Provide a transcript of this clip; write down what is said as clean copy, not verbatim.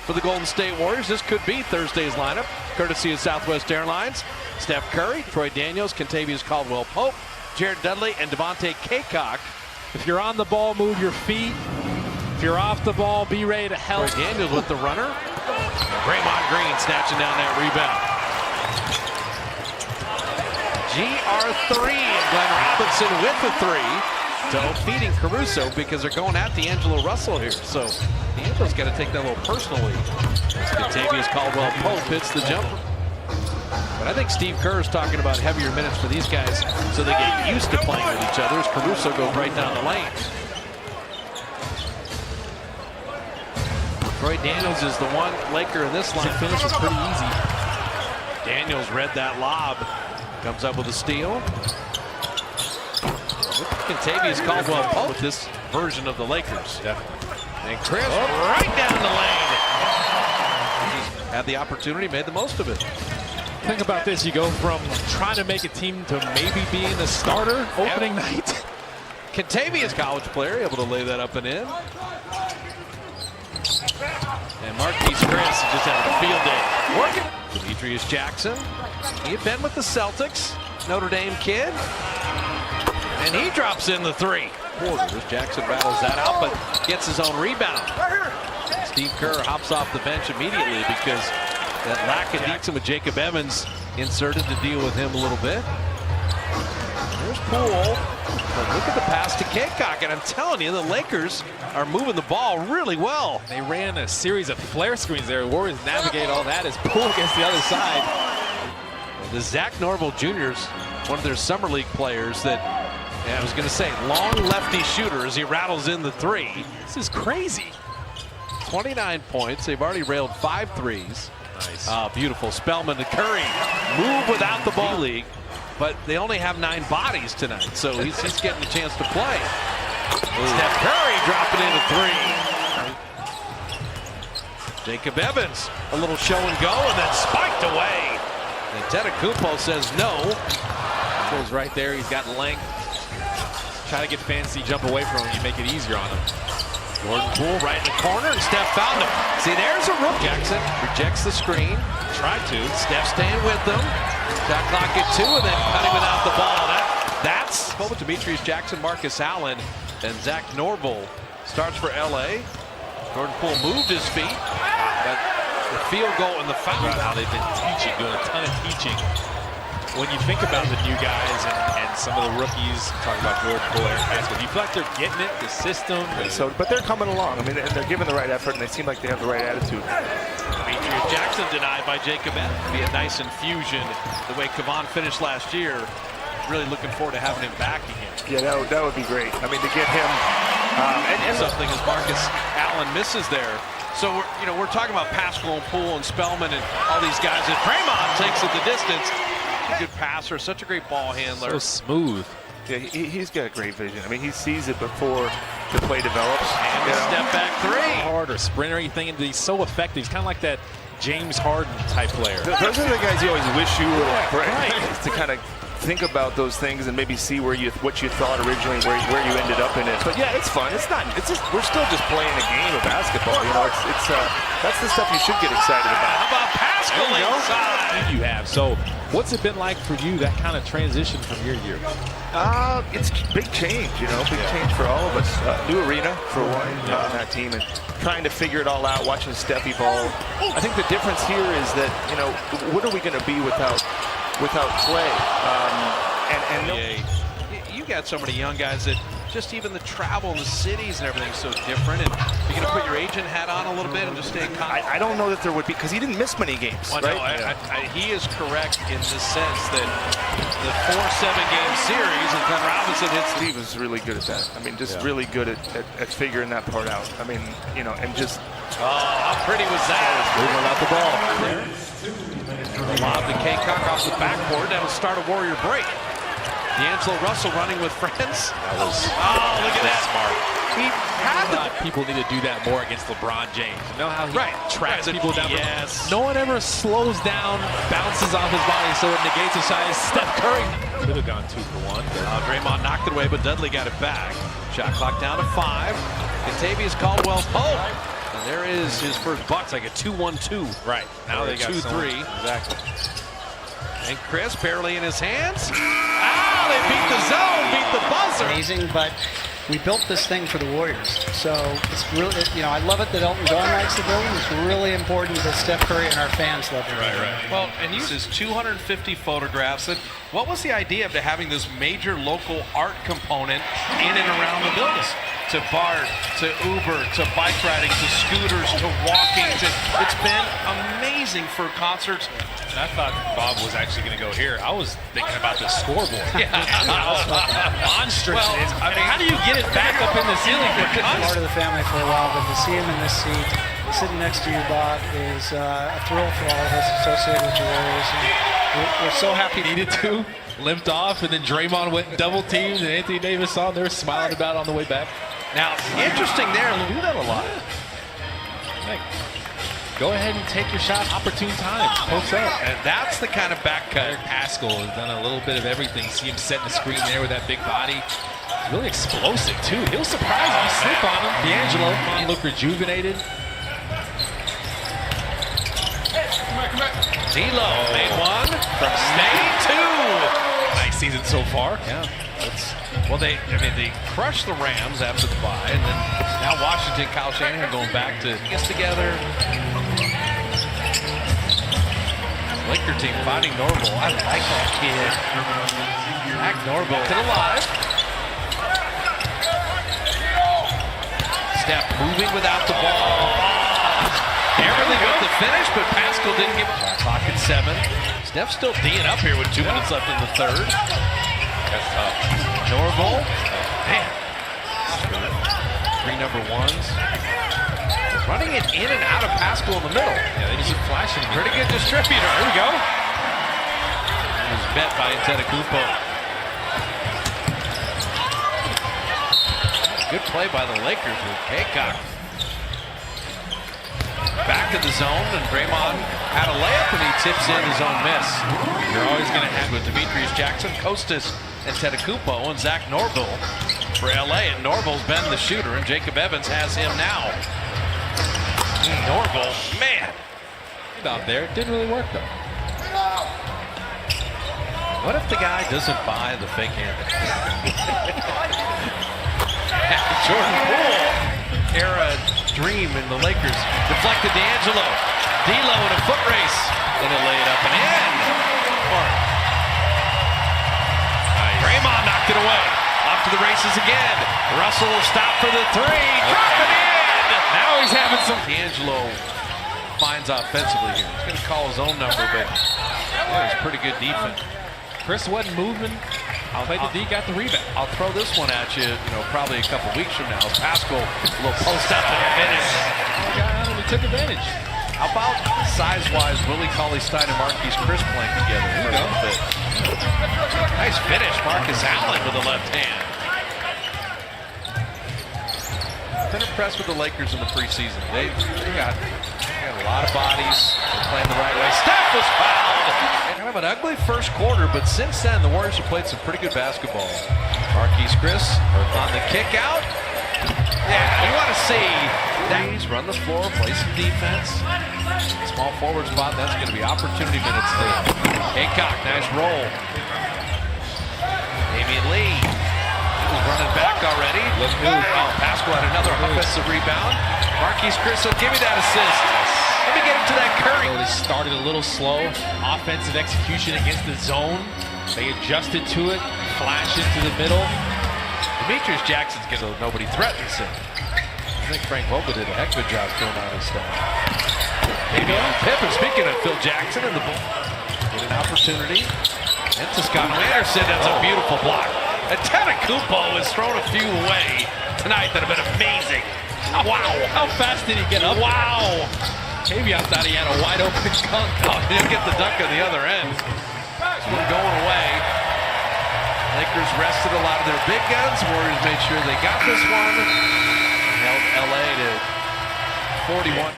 for the Golden State Warriors. This could be Thursday's lineup, courtesy of Southwest Airlines. Steph Curry, Troy Daniels, Kentavious Caldwell-Pope, Jared Dudley, and Devontae Cacok. If you're on the ball, move your feet. If you're off the ball, be ready to help. Troy Daniels with the runner. Draymond Green snatching down that rebound. GR3 and Glenn Robinson with the three. So feeding Caruso because they're going at D'Angelo Russell here. So D'Angelo's got to take that a little personally. Kentavious Caldwell-Pope hits the jumper. But I think Steve Kerr is talking about heavier minutes for these guys so they get used to playing with each other as Caruso goes right down the lane. Troy Daniels is the one Laker in this line. Finish is pretty easy. Daniels read that lob. Comes up with a steal. Kentavious Caldwell-Pope with this version of the Lakers. Definitely. And Chris right down the lane. He's had the opportunity, made the most of it. Think about this. You go from trying to make a team to maybe being the starter opening night. Kentavious, college player, able to lay that up and in. And Marquise Chris just having a field day. Working. Demetrius Jackson. He had been with the Celtics. Notre Dame kid. And he drops in the three. Quarters. Jackson battles that out, but gets his own rebound. Steve Kerr hops off the bench immediately because that lack of defense with Jacob Evans inserted to deal with him a little bit. There's Poole. But look at the pass to Cacok, and I'm telling you, the Lakers are moving the ball really well. They ran a series of flare screens there. Warriors navigate all that as Poole gets the other side. The Zach Norville Jr.'s one of their summer league players that, I was going to say, long lefty shooter as he rattles in the three. This is crazy. 29 points. They've already railed 5 threes. Nice. Beautiful. Spellman to Curry. Move without the ball league. But they only have 9 bodies tonight, so he's getting a chance to play. Steph Curry dropping in a 3. Jacob Evans, a little show and go, and then spiked away. And Antetokounmpo says no. Goes right there. He's got length. Try to get fancy, jump away from him. You make it easier on him. Jordan Poole right in the corner, and Steph found him. See, there's a rookie. Jackson rejects the screen. Tried to. Steph staying with them. Shot clock at 2, and then cutting without the ball. That's Demetrius Jackson, Marcus Allen, and Zach Norville starts for LA. Jordan Poole moved his feet, but the field goal and the foul. How they've been teaching, doing a ton of teaching. When you think about the new guys and some of the rookies, talking about Jordan Poole, Eric Pascal, you feel like they're getting it, the system. But they're coming along. I mean, and they're giving the right effort, and they seem like they have the right attitude. Demetrius Jackson denied by Jacob Evans. Be a nice infusion the way Kevon finished last year. Really looking forward to having him back again. Yeah, that would be great. I mean, to get him and something as Marcus Allen misses there. So we're talking about Pascal and Poole and Spellman and all these guys. And Draymond takes it the distance. A good passer, such a great ball handler. So smooth. Yeah, he's got great vision. I mean, he sees it before the play develops. And a step back 3. Hard or sprint or anything, and he's so effective. He's kind of like that James Harden type player. Those are the guys you always wish you would have, right. To kind of think about those things and maybe see what you thought originally, where you ended up in it. But yeah, it's fun. It's just we're still just playing a game of basketball. You know, it's that's the stuff you should get excited about. How about Pascal inside? You have. So what's it been like for you, that kind of transition from your year? It's big change, big change for all of us. New arena for one on that team, and trying to figure it all out, watching Steph evolve. I think the difference here is that, what are we going to be without Clay? You got so many young guys that just even the travel in the cities and everything's so different. And you're going to put your agent hat on a little bit and just stay in contact. I don't know that there would be, because he didn't miss many games. Well, right? No, he is correct in the sense that the 4-7-game series and Glenn Robinson hits. Steve was really good at that. I mean, just really good at figuring that part out. I mean, and just. Oh, how pretty was that? Moving out the ball. Lob to Cacok off the backboard. That'll start a Warrior break. D'Angelo Russell running with friends. Oh, look at that. Smart. He had People need to do that more against LeBron James. You know how he tracks people down? Yes. No one ever slows down, bounces off his body, so it negates his shot. Steph Curry could have gone 2 for 1. Draymond knocked it away, but Dudley got it back. Shot clock down to 5. Kentavious Caldwell-Pope. There is his first buck. It's like a 2-1-2. Right. Now they got 2-3. Exactly. And Chris barely in his hands. Ah, they beat the zone, beat the buzzer. Amazing, but we built this thing for the Warriors. So it's really, I love it that Elton John likes the building. It's really important that Steph Curry and our fans love it. Right. Well, and he uses 250 photographs. And what was the idea of having this major local art component in and around the building? To BART, to Uber, to bike riding, to scooters, to walking. It's been amazing for concerts. And I thought Bob was actually going to go here. I was thinking about the scoreboard. Yeah. Monstrous. Well, it is. I mean, how do you get it back up in the ceiling for Part of the family for a while, but to see him in this seat, sitting next to you, Bob, is a thrill for all of us associated with the Warriors. And we're so happy. Needed to. Limped off, and then Draymond went double teamed, and Anthony Davis saw him there smiling about it on the way back. Now, interesting there, we do that a lot. Hey, go ahead and take your shot, opportune time, post up. And that's the kind of back cut. Eric Pascal has done a little bit of everything. See him setting the screen there with that big body. He's really explosive, too. He'll surprise you. You slip on him. D'Angelo, he looked rejuvenated. D'Lo made one from made two. Nice season so far. Yeah. Well, they crushed the Rams after the bye, and then now Washington, Kyle Shanahan going back to get together. Laker team fighting Norville. I like that kid. Back Norville to the live. Steph moving without the ball. Everything with the finish, but Pascal didn't give it. Clock at 7. Steph's still D'ing up here with 2 minutes left in the third. That's tough. Norville. Man. 3 number ones. Running it in and out of Pascal in the middle. Yeah, they just keep flashing him. Pretty good distributor. Here we go. It was met by Antetokounmpo. Good play by the Lakers with Kaycock. Back to the zone, and Draymond had a layup, and he tips in his own miss. You're always going to have with Demetrius Jackson, Kostas, and Antetokounmpo, and Zach Norville for LA. And Norville's been the shooter, and Jacob Evans has him now. Norville, man. Out there, it didn't really work though. What if the guy doesn't buy the fake hand? Jordan Poole era dream in the Lakers. Deflected D'Angelo. D'Lo in a foot race. Then he'll lay it up and in. Draymond knocked it away. Off to the races again. Russell will stop for the 3. Drop it in. Now he's having some. D'Angelo finds offensively here. He's going to call his own number, but that was pretty good defense. Chris wasn't moving. Played the D, got the rebound. I'll throw this one at you, probably a couple weeks from now. Pascal will post up and finish. He took advantage. How about size-wise, Willie Cauley-Stein and Marquise Chris playing together for a little bit? Nice finish, Marcus Allen with the left hand. Been impressed with the Lakers in the preseason. They got a lot of bodies. They're playing the right way. Steph was fouled. Kind of an ugly first quarter, but since then the Warriors have played some pretty good basketball. Marquise Chris on the kick out. Yeah, you want to see that. He's run the floor, play some defense. Small forward spot. That's going to be opportunity minutes there. Aycock, nice roll. Damian Lee. He was running back already. Oh, Pascal had another offensive rebound. Marquise Chris will give me that assist. Let me get him to that Curry. They started a little slow. Offensive execution against the zone. They adjusted to it. Flash into the middle. Demetrius Jackson's getting so nobody threatens him. I think Frank Vogel did a heck of a job filling out his stuff. Maybe on Pippen. Speaking of Phil Jackson and the ball. Get an opportunity. And to Scott Anderson. That's a beautiful block. Antetokounmpo has thrown a few away tonight that have been amazing. Wow. How fast did he get up? Wow. Maybe I thought he had a wide open dunk. Oh, he didn't get the dunk on the other end. This one going away. Lakers rested a lot of their big guns. Warriors made sure they got this one. Held LA to 41.